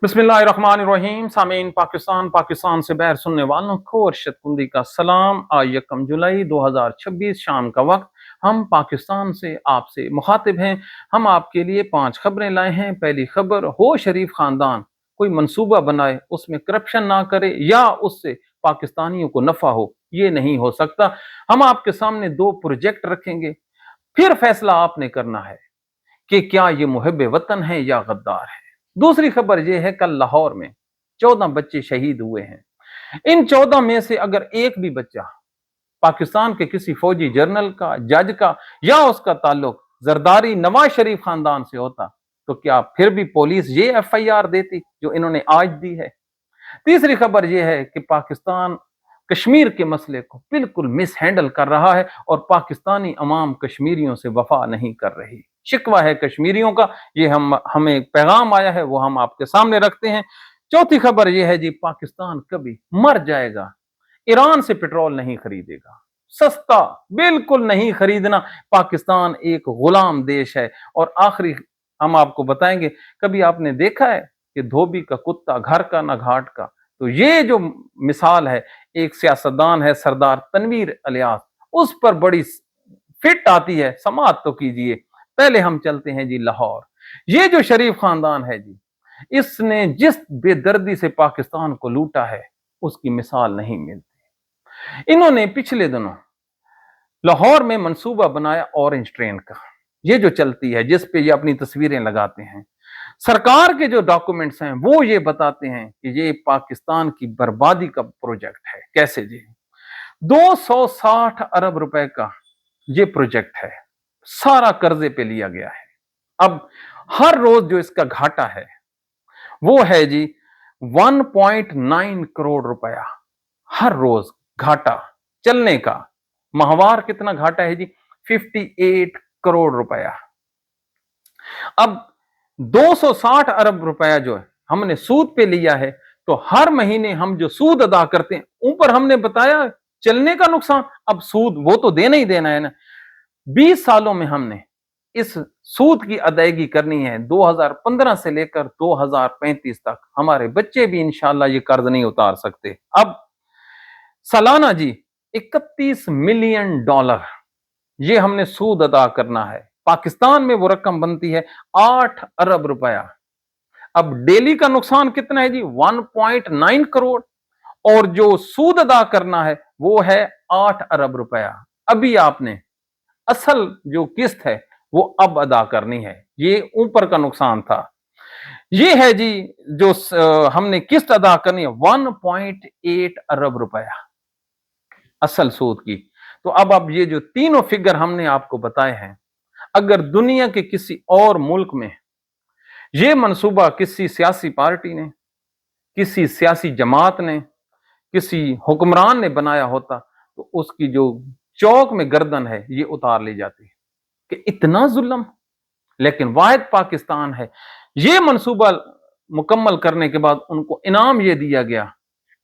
बिस्मिल्लाहिर्रहमानिर्रहीम। सामीन पाकिस्तान से बहर सुनने वालों को अरशद कुंदी का सलाम। आज 1 जुलाई 2026 शाम का वक्त हम पाकिस्तान से आपसे मुखातिब हैं। हम आपके लिए 5 खबरें लाए हैं। पहली खबर, हो शरीफ खानदान कोई मंसूबा बनाए, उसमें करप्शन ना करे या उससे पाकिस्तानियों को नफा हो, ये नहीं हो सकता। हम आपके सामने 2 प्रोजेक्ट रखेंगे, फिर फैसला आपने करना है कि क्या ये मुहिब वतन है या गद्दार है। दूसरी खबर यह है, कल लाहौर में 14 बच्चे शहीद हुए हैं। इन 14 में से अगर एक भी बच्चा पाकिस्तान के किसी फौजी जनरल का, जज का या उसका ताल्लुक जरदारी नवाज शरीफ खानदान से होता तो क्या फिर भी पुलिस ये FIR देती जो इन्होंने आज दी है। तीसरी खबर यह है कि पाकिस्तान कश्मीर के मसले को बिल्कुल मिस हैंडल कर रहा है और पाकिस्तानी अवाम कश्मीरियों से वफा नहीं कर रही। शिकवा है कश्मीरियों का, ये हमें पैगाम आया है, वो हम आपके सामने रखते हैं। चौथी खबर यह है जी, पाकिस्तान कभी मर जाएगा, ईरान से पेट्रोल नहीं खरीदेगा, सस्ता बिल्कुल नहीं खरीदना। पाकिस्तान एक गुलाम देश है। और आखिरी हम आपको बताएंगे, कभी आपने देखा है कि धोबी का कुत्ता घर का ना घाट का। तो ये जो मिसाल है, एक सियासतदान है सरदार तनवीर इलियास, उस पर बड़ी फिट आती है। समाअत तो कीजिए। पहले हम चलते हैं जी लाहौर। ये जो शरीफ खानदान है जी, इसने जिस बेदर्दी से पाकिस्तान को लूटा है, उसकी मिसाल नहीं मिलती। इन्होंने पिछले दिनों लाहौर में मंसूबा बनाया ऑरेंज ट्रेन का, ये जो चलती है, जिस पे ये अपनी तस्वीरें लगाते हैं। सरकार के जो डॉक्यूमेंट्स हैं वो ये बताते हैं कि ये पाकिस्तान की बर्बादी का प्रोजेक्ट है। कैसे जी? 260 अरब रुपए का ये प्रोजेक्ट है, सारा कर्जे पे लिया गया है। अब हर रोज जो इसका घाटा है वो है जी 1.9 करोड़ रुपया। हर रोज घाटा चलने का। माहवार कितना घाटा है जी? 58 करोड़ रुपया। अब 260 अरब रुपया जो है हमने सूद पे लिया है, तो हर महीने हम जो सूद अदा करते हैं, ऊपर हमने बताया चलने का नुकसान, अब सूद वो तो देना ही देना है ना। 20 सालों में हमने इस सूद की अदायगी करनी है। 2015 से लेकर 2035 तक हमारे बच्चे भी इंशाल्लाह ये कर्ज नहीं उतार सकते। अब सालाना जी 31 मिलियन डॉलर ये हमने सूद अदा करना है। पाकिस्तान में वो रकम बनती है 8 अरब रुपया। अब डेली का नुकसान कितना है जी? 1.9 करोड़। और जो सूद अदा करना है वो है 8 अरब रुपया। अभी आपने असल जो किस्त है वो अब अदा करनी है। ये ऊपर का नुकसान था। ये है जी जो हमने किस्त अदा करनी है 1.8 अरब रुपया असल सूद की। तो अब ये जो तीनों फिगर हमने आपको बताए हैं, अगर दुनिया के किसी और मुल्क में ये मंसूबा किसी सियासी पार्टी ने, किसी सियासी जमात ने, किसी हुक्मरान ने बनाया होता तो उसकी जो चौक में गर्दन है ये उतार ली जाती कि इतना जुल्म। लेकिन वाहिद पाकिस्तान है। ये मंसूबा मुकम्मल करने के बाद उनको इनाम ये दिया गया,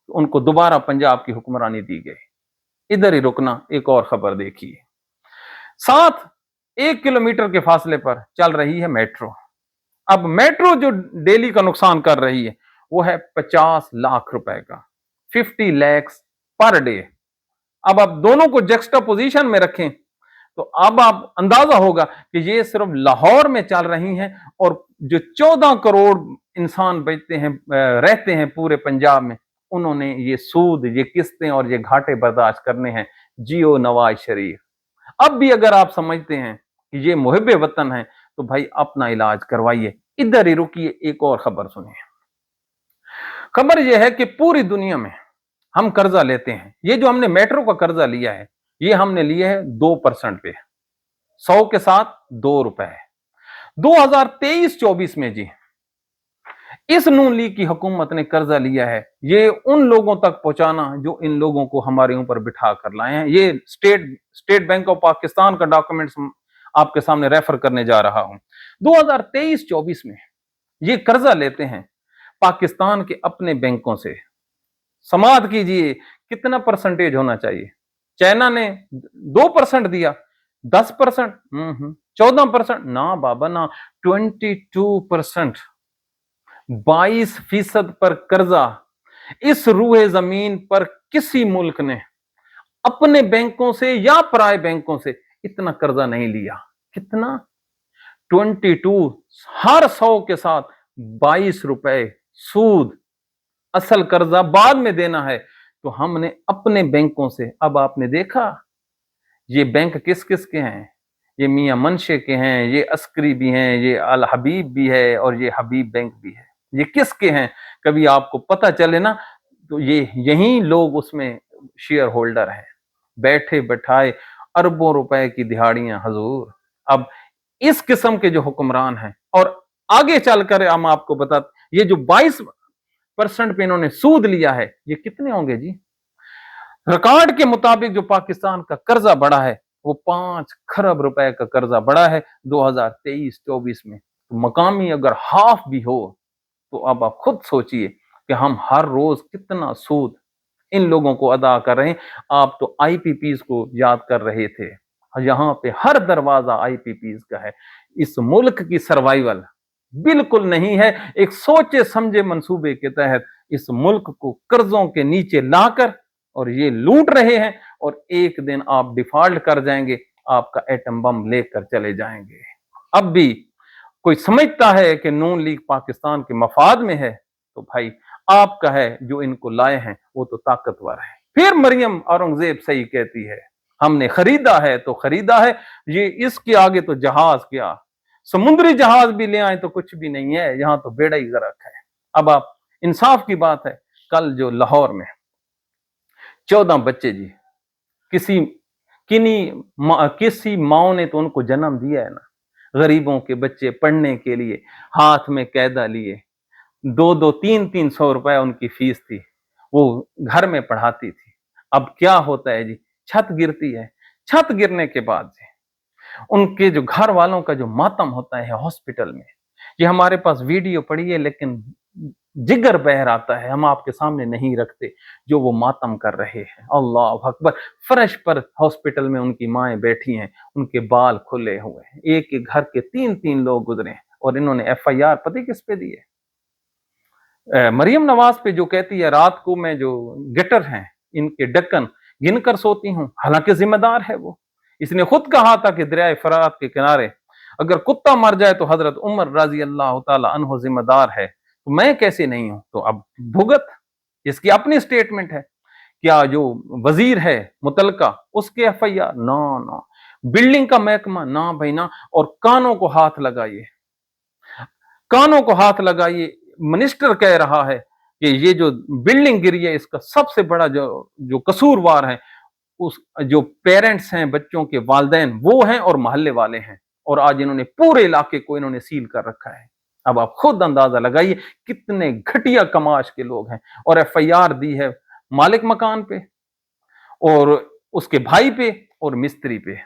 उनको दोबारा पंजाब की हुक्मरानी दी गई। इधर ही रुकना, एक और खबर देखिए। 1 किलोमीटर के फासले पर चल रही है मेट्रो। अब मेट्रो जो डेली का नुकसान कर रही है वो है 50 लाख रुपए का, 50 लाख पर डे। अब आप दोनों को जक्स्टा पोजीशन में रखें तो अब आप अंदाजा होगा कि ये सिर्फ लाहौर में चल रही हैं, और जो 14 करोड़ इंसान बचते हैं, रहते हैं पूरे पंजाब में, उन्होंने ये सूद, ये किस्तें और ये घाटे बर्दाश्त करने हैं। जियो नवाज शरीफ। अब भी अगर आप समझते हैं कि ये मुहिब वतन है तो भाई अपना इलाज करवाइए। इधर ही रुकिए, एक और खबर सुनिए। खबर यह है कि पूरी दुनिया में हम कर्जा लेते हैं। ये जो हमने मेट्रो का कर्जा लिया है, ये हमने लिया है 2% पे, 100 के साथ 2 रुपए। 2023-24 में जी इस नून लीग की हुकूमत ने कर्जा लिया है, ये उन लोगों तक पहुंचाना जो इन लोगों को हमारे ऊपर बिठा कर लाए हैं। ये स्टेट बैंक ऑफ पाकिस्तान का डॉक्यूमेंट्स आपके सामने रेफर करने जा रहा हूं। 2023-24 में ये कर्जा लेते हैं पाकिस्तान के अपने बैंकों से। समाअत कीजिए, कितना परसेंटेज होना चाहिए? चाइना ने 2% दिया, 10%, 14%, ना बाबा ना, 22%। 22% पर कर्जा इस रूहे जमीन पर किसी मुल्क ने अपने बैंकों से या पराए बैंकों से इतना कर्जा नहीं लिया। कितना? 22, हर 100 के साथ 22 रुपए सूद। असल कर्जा बाद में देना है तो हमने अपने बैंकों से। अब आपने देखा ये बैंक किस किस के हैं? ये मियां मनशे के हैं, ये अस्करी भी हैं, ये अल हबीब भी है और ये हबीब बैंक भी है। ये किसके हैं? कभी आपको पता चले ना तो ये यही लोग उसमें शेयर होल्डर हैं। बैठे बैठाए अरबों रुपए की दिहाड़ियां हजूर। अब इस किस्म के जो हुक्मरान हैं, और आगे चलकर हम आपको बता, ये जो 22% पे इन्होंने सूद लिया है, ये कितने होंगे जी? रिकॉर्ड के मुताबिक जो पाकिस्तान का कर्जा बढ़ा है वो 5 खरब रुपए का कर्जा बढ़ा है 2023-24 में। तो मकामी अगर हाफ भी हो तो अब आप खुद सोचिए कि हम हर रोज कितना सूद इन लोगों को अदा कर रहे हैं। आप तो आईपीपीज को याद कर रहे थे, यहाँ पे हर दरवाजा आईपीपीज का है। इस मुल्क की सर्वाइवल बिल्कुल नहीं है। एक सोचे समझे मंसूबे के तहत इस मुल्क को कर्जों के नीचे लाकर और ये लूट रहे हैं, और एक दिन आप डिफॉल्ट कर जाएंगे, आपका एटम बम लेकर चले जाएंगे। अब भी कोई समझता है कि नून लीग पाकिस्तान के मफाद में है तो भाई आपका है, जो इनको लाए हैं वो तो ताकतवर है। फिर मरियम औरंगजेब सही कहती है, हमने खरीदा है तो खरीदा है, ये इसके आगे तो जहाज क्या, समुद्री जहाज भी ले आए तो कुछ भी नहीं है, यहाँ तो बेड़ा ही गर्क है। अब आप इंसाफ की बात है, कल जो लाहौर में 14 बच्चे जी, किसी किसी माओ ने तो उनको जन्म दिया है ना, गरीबों के बच्चे पढ़ने के लिए हाथ में कैदा लिए, 2-2, 3-3 सौ रुपए उनकी फीस थी, वो घर में पढ़ाती थी। अब क्या होता है जी, छत गिरती है। छत गिरने के बाद उनके जो घर वालों का जो मातम होता है हॉस्पिटल में, ये हमारे पास वीडियो पड़ी है, लेकिन जिगर बहर आता है, हम आपके सामने नहीं रखते जो वो मातम कर रहे हैं। अल्लाह अकबर। फर्श पर हॉस्पिटल में उनकी माएं बैठी हैं, उनके बाल खुले हुए हैं, एक एक घर के 3-3 लोग गुजरे हैं, और इन्होंने एफआईआर पता किस पे दी है? मरियम नवाज पे, जो कहती है रात को मैं जो गटर हैं इनके ढक्कन गिनकर सोती हूँ, हालांकि जिम्मेदार है वो। इसने खुद कहा था कि दरिया फरात के किनारे अगर कुत्ता मर जाए तो हजरत उमर रजी अल्लाह तआला अन्हु जिम्मेदार है, तो मैं कैसे नहीं हूं? तो अब भुगत, इसकी अपनी स्टेटमेंट है। क्या जो वजीर है मुतलका उसके एफआईआर? ना ना। बिल्डिंग का महकमा? ना भाई ना। और कानों को हाथ लगाइए, कानों को हाथ लगाइए। मिनिस्टर कह रहा है कि ये जो बिल्डिंग गिरी है इसका सबसे बड़ा जो जो कसूरवार है, उस जो पेरेंट्स हैं, बच्चों के वालिदैन वो हैं और मोहल्ले वाले हैं, और आज इन्होंने पूरे इलाके को इन्होंने सील कर रखा है। अब आप खुद अंदाजा लगाइए कितने घटिया कमाश के लोग हैं। और एफआईआर दी है मालिक मकान पे और उसके भाई पे और मिस्त्री पे।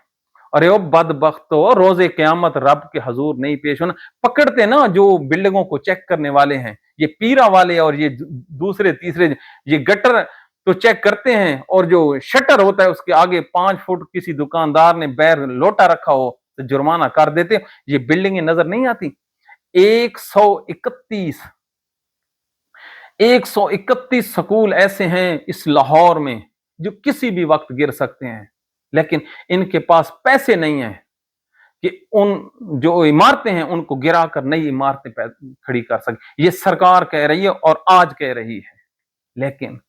अरे ओ बदबख्तो, रोजे क़यामत रब के हजूर नहीं पेश होना। पकड़ते ना जो बिल्डिंगों को चेक करने वाले हैं, ये पीरा वाले और ये दूसरे तीसरे, ये गटर तो चेक करते हैं, और जो शटर होता है उसके आगे 5 फुट किसी दुकानदार ने बैर लोटा रखा हो तो जुर्माना कर देते। ये बिल्डिंगें नजर नहीं आती। 131 131 स्कूल ऐसे हैं इस लाहौर में जो किसी भी वक्त गिर सकते हैं, लेकिन इनके पास पैसे नहीं है कि उन जो इमारतें हैं उनको गिराकर नई इमारतें खड़ी कर सके। ये सरकार कह रही है और आज कह रही है, लेकिन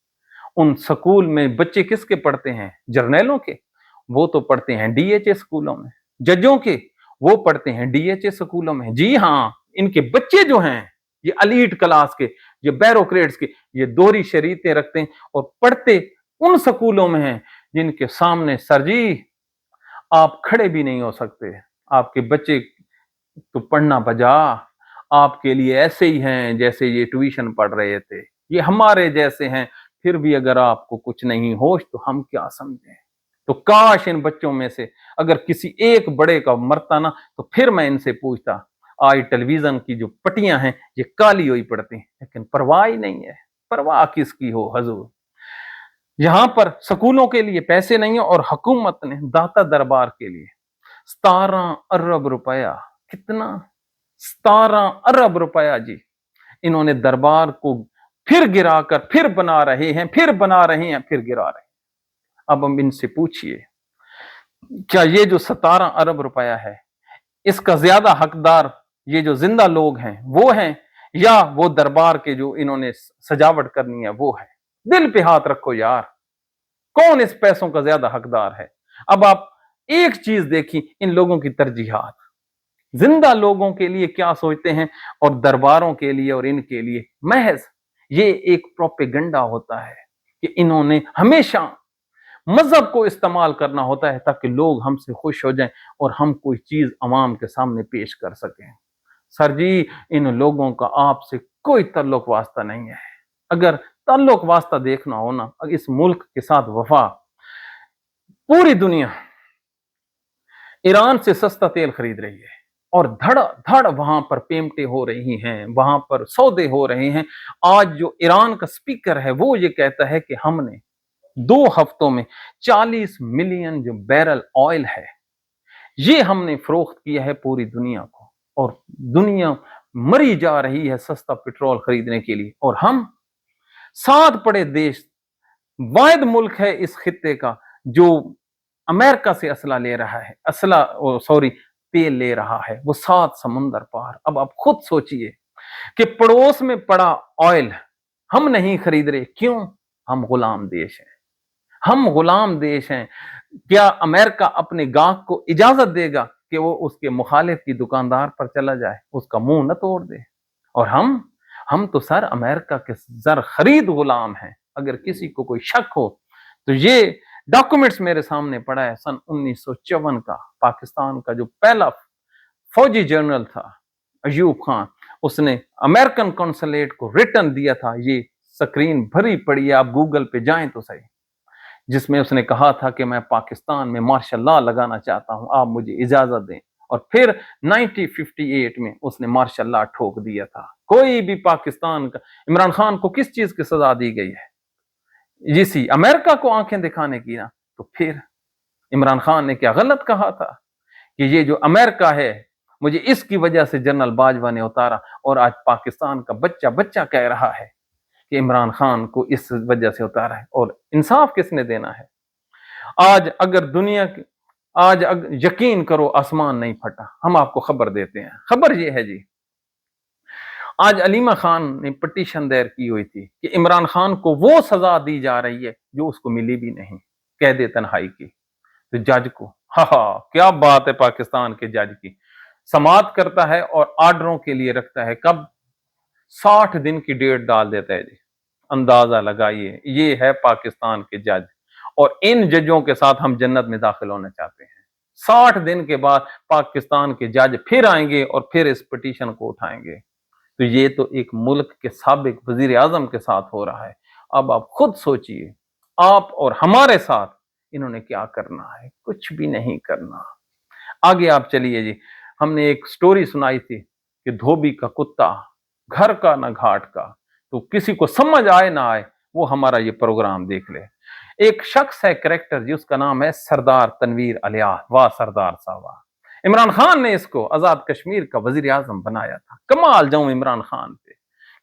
उन स्कूल में बच्चे किसके पढ़ते हैं? जर्नैलों के? वो तो पढ़ते हैं डीएचए स्कूलों में। जजों के? वो पढ़ते हैं डीएचए स्कूलों में। जी हाँ, इनके बच्चे जो हैं ये एलीट क्लास के, ये बैरोक्रेट्स के, ये दोहरी शरीयतें रखते हैं और पढ़ते उन स्कूलों में हैं जिनके सामने सर जी आप खड़े भी नहीं हो सकते। आपके बच्चे तो पढ़ना बजा आपके लिए ऐसे ही हैं जैसे ये ट्यूशन पढ़ रहे थे, ये हमारे जैसे हैं। फिर भी अगर आपको कुछ नहीं होश तो हम क्या समझें? तो काश इन बच्चों में से अगर किसी एक बड़े का मरता ना, तो फिर मैं इनसे पूछता। आज टेलीविजन की जो पट्टियां हैं ये काली हुई पड़ती हैं, लेकिन परवाह ही नहीं है। परवाह किसकी हो हजूर? यहां पर स्कूलों के लिए पैसे नहीं है और हुकूमत ने दाता दरबार के लिए 17 अरब रुपया, कितना? 17 अरब रुपया जी, इन्होंने दरबार को फिर गिराकर फिर बना रहे हैं, फिर बना रहे हैं, फिर गिरा रहे हैं। अब हम इनसे पूछिए, क्या ये जो 17 अरब रुपया है, इसका ज्यादा हकदार ये जो जिंदा लोग हैं वो हैं, या वो दरबार के जो इन्होंने सजावट करनी है वो है? दिल पे हाथ रखो यार, कौन इस पैसों का ज्यादा हकदार है? अब आप एक चीज देखी, इन लोगों की तरजीहात, जिंदा लोगों के लिए क्या सोचते हैं और दरबारों के लिए और इनके लिए महज ये एक प्रोपेगेंडा होता है कि इन्होंने हमेशा मजहब को इस्तेमाल करना होता है ताकि लोग हमसे खुश हो जाएं और हम कोई चीज अवाम के सामने पेश कर सकें। सर जी, इन लोगों का आपसे कोई ताल्लुक वास्ता नहीं है। अगर ताल्लुक वास्ता देखना हो ना, इस मुल्क के साथ वफा, पूरी दुनिया ईरान से सस्ता तेल खरीद रही है और धड़ धड़ वहां पर पेमटें हो रही हैं, वहां पर सौदे हो रहे हैं। आज जो ईरान का स्पीकर है वो ये कहता है कि हमने 2 हफ्तों में 40 मिलियन जो बैरल ऑयल है ये हमने फरोख्त किया है पूरी दुनिया को, और दुनिया मरी जा रही है सस्ता पेट्रोल खरीदने के लिए, और हम साथ पड़े देश, वाहिद मुल्क है इस खित्ते का जो अमेरिका से असला ले रहा है, तेल ले रहा है, वो 7 समुंदर पार। अब आप खुद सोचिए कि पड़ोस में पड़ा ऑयल हम नहीं खरीद रहे, क्यों? हम गुलाम देश हैं, हम गुलाम देश हैं। क्या अमेरिका अपने गाहक को इजाजत देगा कि वो उसके मुखालिफ की दुकानदार पर चला जाए, उसका मुंह न तोड़ दे? और हम तो सर अमेरिका के जर खरीद गुलाम हैं। अगर किसी को कोई शक हो तो ये डॉक्यूमेंट्स मेरे सामने पड़ा है, सन 1954 का पाकिस्तान का जो पहला फौजी जनरल था अयूब खान, उसने अमेरिकन कॉन्सुलेट को रिटर्न दिया था। ये स्क्रीन भरी पड़ी है, आप गूगल पे जाएं तो सही, जिसमें उसने कहा था कि मैं पाकिस्तान में मार्शल लॉ लगाना चाहता हूं, आप मुझे इजाजत दें। और फिर 1958 में उसने मार्शल लॉ ठोक दिया था। कोई भी पाकिस्तान का, इमरान खान को किस चीज की सजा दी गई है? इसी अमेरिका को आंखें दिखाने की ना। तो फिर इमरान खान ने क्या गलत कहा था कि ये जो अमेरिका है मुझे इसकी वजह से जनरल बाजवा ने उतारा, और आज पाकिस्तान का बच्चा बच्चा कह रहा है कि इमरान खान को इस वजह से उतारा है, और इंसाफ किसने देना है? आज अगर यकीन करो आसमान नहीं फटा, हम आपको खबर देते हैं। खबर ये है जी, आज अलीमा खान ने पटिशन दायर की हुई थी कि इमरान खान को वो सजा दी जा रही है जो उसको मिली भी नहीं, कैद तन्हाई की। तो जज को, क्या बात है, पाकिस्तान के जज की समाअत करता है और आर्डरों के लिए रखता है, कब? 60 दिन की डेट डाल देता है जी। अंदाजा लगाइए, ये है पाकिस्तान के जज, और इन जजों के साथ हम जन्नत में दाखिल होना चाहते हैं। 60 दिन के बाद पाकिस्तान के जज फिर आएंगे और फिर इस पिटीशन को उठाएंगे। तो ये तो एक मुल्क के साबिक वजीर आजम के साथ हो रहा है। अब आप खुद सोचिए, आप और हमारे साथ इन्होंने क्या करना है? कुछ भी नहीं करना। आगे आप चलिए जी, हमने एक स्टोरी सुनाई थी कि धोबी का कुत्ता, घर का ना घाट का। तो किसी को समझ आए ना आए वो हमारा ये प्रोग्राम देख ले। एक शख्स है, कैरेक्टर जी, उसका नाम है सरदार तनवीर अलियास। वाह सरदार साहब वाह। इमरान खान ने इसको आजाद कश्मीर का वजीर आजम बनाया था। कमाल जाऊं इमरान खान पे,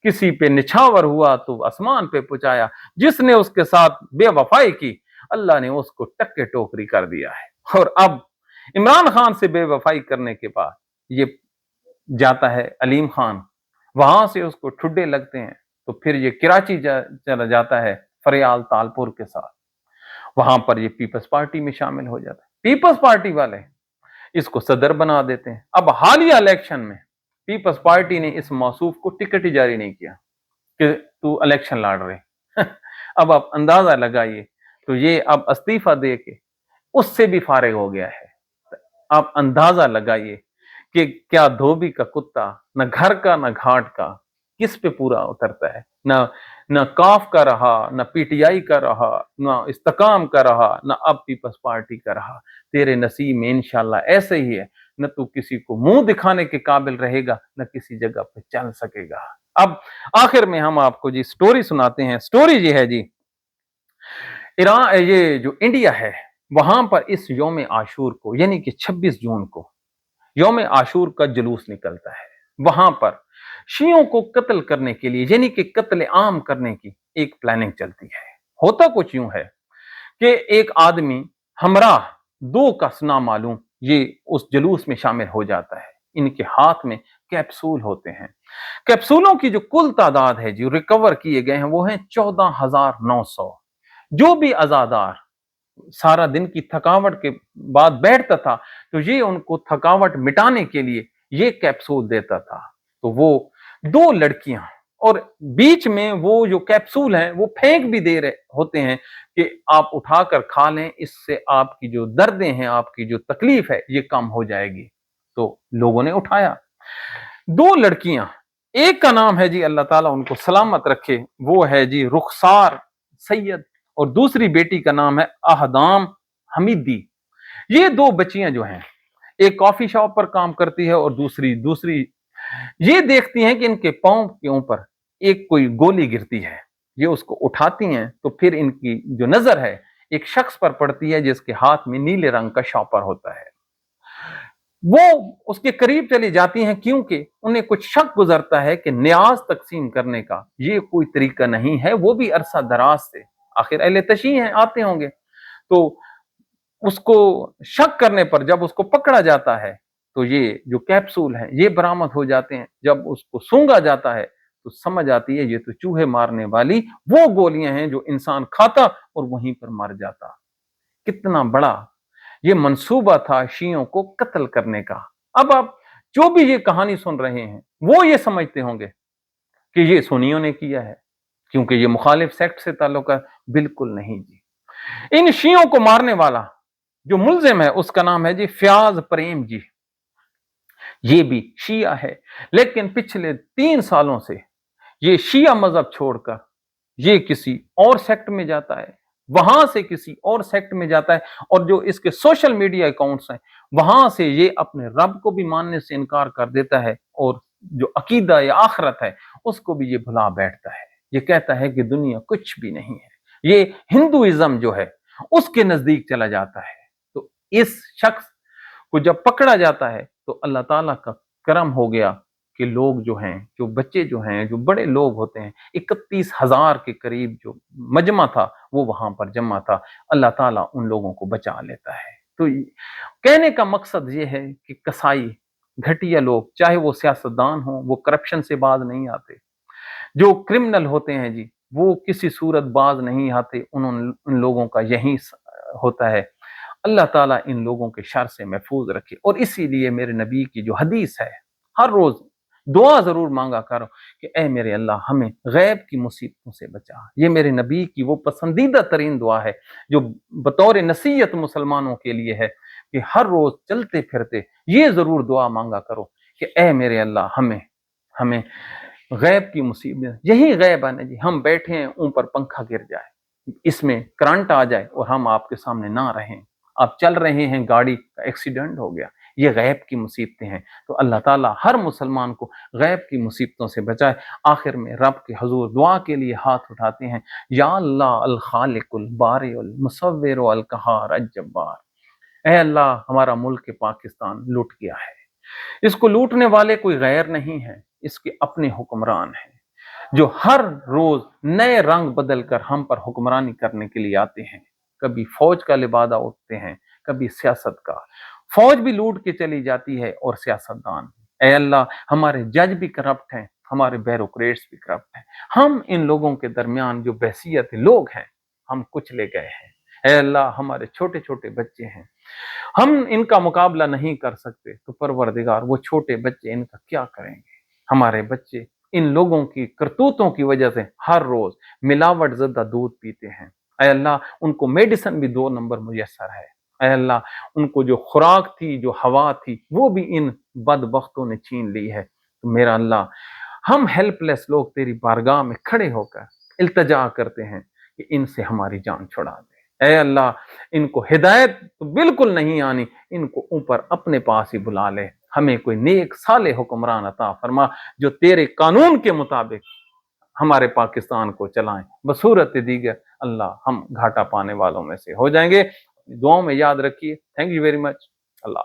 किसी पे निछावर हुआ तो आसमान पे पहुंचाया। जिसने उसके साथ बेवफाई की अल्लाह ने उसको टक्के टोकरी कर दिया है। और अब इमरान खान से बेवफाई करने के बाद ये जाता है अलीम खान, वहां से उसको ठुड्डे लगते हैं, तो फिर ये कराची चला जाता है फरियाल तालपुर के साथ। वहां पर ये पीपल्स पार्टी में शामिल हो जाता है। पीपल्स पार्टी वाले इसको सदर बना देते हैं। अब हालिया इलेक्शन में पीपल्स पार्टी ने इस मौसूफ को टिकट ही जारी नहीं किया कि तू इलेक्शन लड़ रहे। अब आप अंदाजा लगाइए, तो ये अब इस्तीफा दे के उससे भी फारिग हो गया है। आप अंदाजा लगाइए कि क्या धोबी का कुत्ता न घर का न घाट का, किस पे पूरा उतरता है? न काफ का रहा, न पीटीआई का रहा, न इस्तेकाम का रहा, न अब पीपल्स पार्टी का रहा। तेरे नसीब में इंशाल्लाह ऐसे ही है, न तू किसी को मुंह दिखाने के काबिल रहेगा, न किसी जगह पे चल सकेगा। अब आखिर में हम आपको जी स्टोरी सुनाते हैं। स्टोरी ये है जी, ईरान, ये जो इंडिया है, वहां पर इस यौम आशूर को, यानी कि 26 जून को यौम आशूर का जुलूस निकलता है। वहां पर शियों को कत्ल करने के लिए, यानी कि कत्ल आम करने की एक प्लानिंग चलती है। होता कुछ यूं है कि एक आदमी हमराह दो कस ना मालूम ये उस जुलूस में शामिल हो जाता है। इनके हाथ में कैप्सूल होते हैं। कैप्सूलों की जो कुल तादाद है जो रिकवर किए गए हैं वो है 14,900। जो भी अजादार सारा दिन की थकावट के बाद बैठता था तो ये उनको थकावट मिटाने के लिए ये कैप्सूल देता था। तो वो दो लड़कियां, और बीच में वो जो कैप्सूल है वो फेंक भी दे रहे होते हैं कि आप उठाकर खा लें, इससे आपकी जो दर्दें हैं, आपकी जो तकलीफ है ये कम हो जाएगी। तो लोगों ने उठाया। दो लड़कियां, एक का नाम है जी अल्लाह ताला उनको सलामत रखे, वो है जी रुखसार सैयद, और दूसरी बेटी का नाम है अहदाम हमीदी। ये दो बच्चियां जो हैं, एक कॉफी शॉप पर काम करती है और दूसरी दूसरी ये देखती हैं कि इनके पांव के ऊपर एक कोई गोली गिरती है। ये उसको उठाती हैं तो फिर इनकी जो नजर है एक शख्स पर पड़ती है जिसके हाथ में नीले रंग का शॉपर होता है। वो उसके करीब चली जाती हैं क्योंकि उन्हें कुछ शक गुजरता है कि न्याज तकसीम करने का ये कोई तरीका नहीं है, वो भी अरसा दराज से, आखिर अहले तशी हैं, आते होंगे। तो उसको शक करने पर जब उसको पकड़ा जाता है तो ये जो कैप्सूल हैं ये बरामद हो जाते हैं। जब उसको सूंघा जाता है तो समझ आती है ये तो चूहे मारने वाली वो गोलियां हैं जो इंसान खाता और वहीं पर मर जाता। कितना बड़ा ये मंसूबा था शियों को कत्ल करने का। अब आप जो भी ये कहानी सुन रहे हैं वो ये समझते होंगे कि ये सुन्नियों ने किया है क्योंकि ये मुखालिफ सेक्ट से ताल्लुक है। बिल्कुल नहीं जी। इन शियों को मारने वाला जो मुल्जिम है उसका नाम है जी फयाज प्रेम जी। ये भी शिया है, लेकिन पिछले 3 सालों से ये शिया मजहब छोड़कर ये किसी और सेक्ट में जाता है, वहां से किसी और सेक्ट में जाता है, और जो इसके सोशल मीडिया अकाउंट्स हैं वहां से ये अपने रब को भी मानने से इनकार कर देता है, और जो अकीदा या आखरत है उसको भी ये भुला बैठता है। ये कहता है कि दुनिया कुछ भी नहीं है, ये हिंदुइज्म जो है उसके नजदीक चला जाता है। तो इस शख्स को जब पकड़ा जाता है तो अल्लाह ताला का करम हो गया कि लोग जो हैं, जो बच्चे जो हैं, जो बड़े लोग होते हैं, 31,000 के करीब जो मजमा था वो वहां पर जमा था। अल्लाह ताला उन लोगों को बचा लेता है। तो कहने का मकसद ये है कि कसाई घटिया लोग, चाहे वो सियासतदान हो, वो करप्शन से बाज नहीं आते। जो क्रिमिनल होते हैं जी वो किसी सूरत बाज नहीं आते। उन लोगों का यही होता है। अल्लाह ताला इन लोगों के शर से महफूज रखे। और इसीलिए मेरे नबी की जो हदीस है, हर रोज दुआ जरूर मांगा करो कि ए मेरे अल्लाह हमें गैब की मुसीबतों से बचा। ये मेरे नबी की वो पसंदीदा तरीन दुआ है जो बतौर नसीहत मुसलमानों के लिए है कि हर रोज चलते फिरते ये जरूर दुआ मांगा करो कि ए मेरे अल्लाह हमें हमें गैब की मुसीबत, यही गैब है ना जी, हम बैठे हैं ऊपर पंखा गिर जाए, इसमें करंट आ जाए और हम आपके सामने ना रहें, आप चल रहे हैं, गाड़ी का एक्सीडेंट हो गया, ये गैब की मुसीबतें हैं। तो अल्लाह ताला हर मुसलमान को गैब की मुसीबतों से बचाए। आखिर में रब के हुजूर दुआ के लिए हाथ उठाते हैं, या अल्लाह अल खालिकुल बारिउल मुसव्विर अल कहार अज जब्बार। ए अल्लाह हमारा मुल्क पाकिस्तान लूट गया है, इसको लूटने वाले कोई गैर नहीं है, इसके अपने हुक्मरान हैं जो हर रोज नए रंग बदल कर हम पर हुक्मरानी करने के लिए आते हैं। कभी फौज का लिबादा उठते हैं, कभी सियासत का। फौज भी लूट के चली जाती है और सियासतदान। ए अल्लाह हमारे जज भी करप्ट हैं, हमारे ब्यूरोक्रेट्स भी करप्ट हैं। हम इन लोगों के दरमियान जो बहसीयत लोग हैं हम कुचले गए हैं। ए अल्लाह हमारे छोटे छोटे बच्चे हैं, हम इनका मुकाबला नहीं कर सकते, तो परवरदिगार वो छोटे बच्चे इनका क्या करेंगे। हमारे बच्चे इन लोगों की करतूतों की वजह से हर रोज मिलावट ज़दा दूध पीते हैं। ऐ अल्लाह उनको मेडिसिन भी 2 नंबर मुयस्सर है। ऐ अल्लाह उनको जो खुराक थी, जो हवा थी, वो भी इन बदबख्तों ने छीन ली है। तो मेरा अल्लाह हम हेल्पलेस लोग तेरी बारगाह में खड़े होकर इल्तजा करते हैं कि इनसे हमारी जान छुड़ा दे। ऐ अल्लाह इनको हिदायत तो बिल्कुल नहीं आनी, इनको ऊपर अपने पास ही बुला ले। हमें कोई नेक साले हुक्मरान अता फरमा जो तेरे कानून के मुताबिक हमारे पाकिस्तान को चलाएं। बसूरत दीगर अल्लाह हम घाटा पाने वालों में से हो जाएंगे। दुआओं में याद रखिए। Thank you very much. Allah.